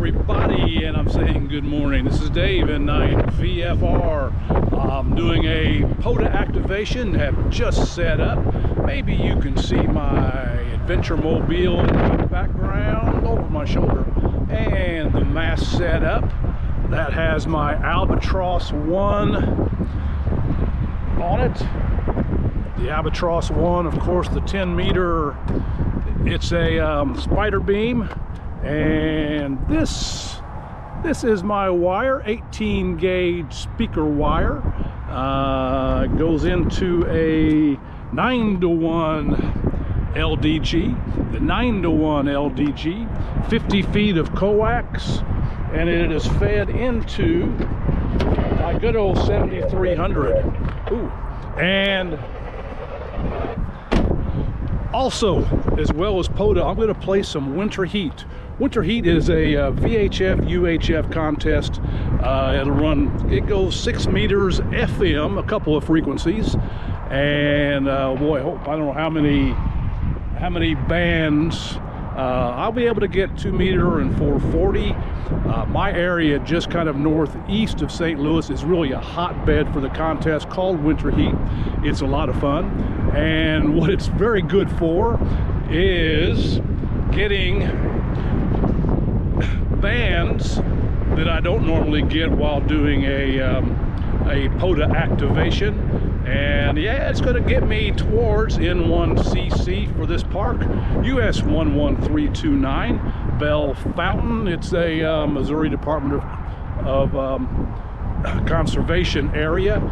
everybody, and I'm saying good morning. This is Dave in 9 VFR. I'm doing a POTA activation, have just set up. Maybe you can see my adventure mobile in the background over my shoulder, and the mast set up. That has my Albatross 1 on it. The Albatross 1, of course, the 10 meter, it's a spider beam. And this is my wire, 18 gauge speaker wire. It goes into a 9-to-1 LDG, the 9-to-1 LDG, 50 feet of coax, and it is fed into my good old 7300. Ooh. And also, as well as POTA, I'm going to play some WinterHeat. WinterHeat is a VHF UHF contest. It goes 6 meters FM, a couple of frequencies, and boy, I don't know how many bands. I'll be able to get 2 meter and 440. My area, just kind of northeast of St. Louis, is really a hotbed for the contest called WinterHeat. It's a lot of fun, and what it's very good for is getting bands that I don't normally get while doing a POTA activation. And yeah, it's going to get me towards N1CC for this park, US 11329, Bell Fountain. It's a Missouri Department of Conservation area.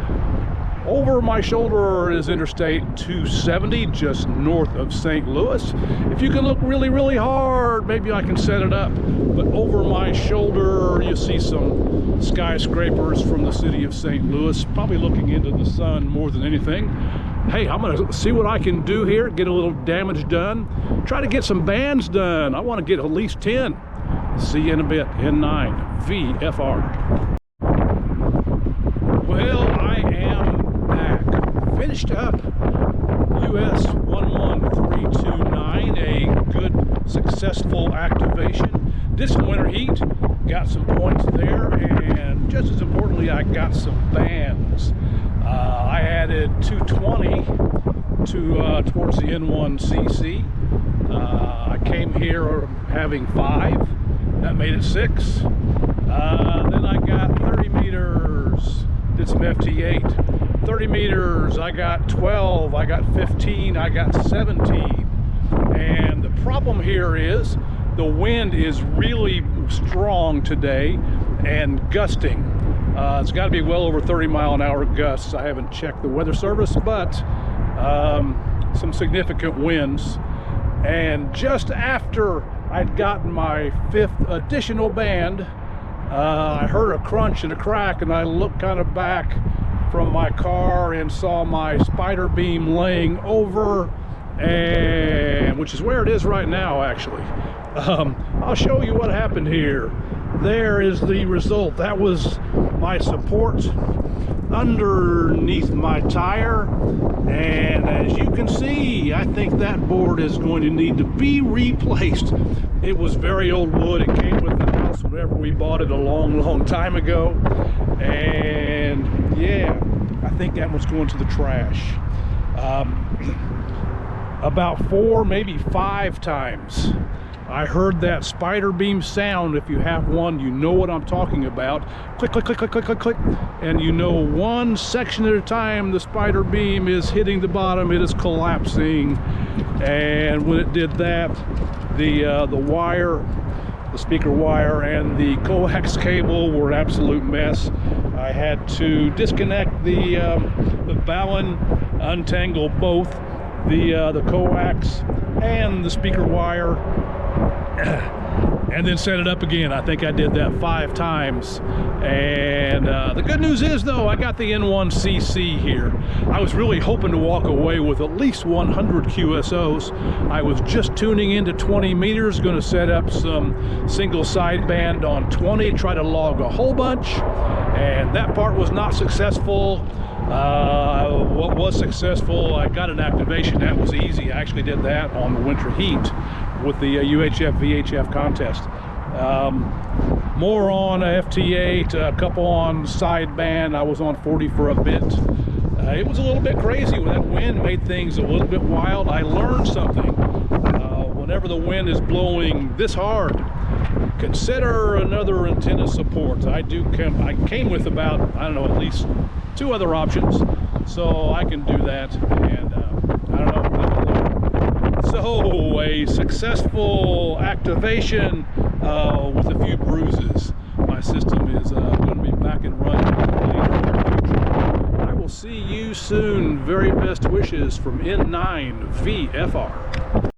Over my shoulder is Interstate 270, just north of St. Louis. If you can look really, really hard, maybe I can set it up. But over my shoulder, you see some skyscrapers from the city of St. Louis, probably looking into the sun more than anything. Hey, I'm gonna see what I can do here, get a little damage done, try to get some bands done. I want to get at least 10. See you in a bit, N9 VFR. Well, I am back. Finished up US 11329, a good, successful activation. Did some WinterHeat, got some points there, and just as importantly, I got some bands. I added 220 towards the N1CC. I came here having 5. That made it 6. Then I got 30 meters. Did some FT8. 30 meters, I got 12, I got 15, I got 17. And the problem here is the wind is really strong today and gusting. It's got to be well over 30-mile-an-hour gusts. I haven't checked the weather service, but some significant winds. And just after I'd gotten my 5th additional band, I heard a crunch and a crack, and I looked kind of back from my car and saw my spider beam laying over, and which is where it is right now, actually. I'll show you what happened here. There is the result. That was my support underneath my tire, and as you can see, I think that board is going to need to be replaced. It was very old wood. It came with the house whenever we bought it a long time ago, and yeah, I think that one's going to the trash. About 4, maybe 5 times I heard that spider beam sound. If you have one, you know what I'm talking about. Click, click, click, click, click, click, click. And you know, one section at a time, the spider beam is hitting the bottom, it is collapsing. And when it did that, the wire, the speaker wire, and the coax cable were an absolute mess. I had to disconnect the ballon, untangle both the coax and the speaker wire, and then set it up again. I think I did that 5 times. And the good news is, though, I got the N1CC here. I was really hoping to walk away with at least 100 QSOs. I was just tuning into 20 meters, going to set up some single sideband on 20, try to log a whole bunch, and that part was not successful. What was successful, I got an activation. That was easy. I actually did that on the WinterHeat with the UHF VHF contest. More on FT8, a couple on sideband. I was on 40 for a bit. It was a little bit crazy when that wind made things a little bit wild. I learned something. Whenever the wind is blowing this hard, consider another antenna support. I came with about, I don't know, at least 2 other options, so I can do that. And I don't know. So a successful activation with a few bruises. My system is going to be back and running in the near future. I will see you soon. Very best wishes from N9VFR.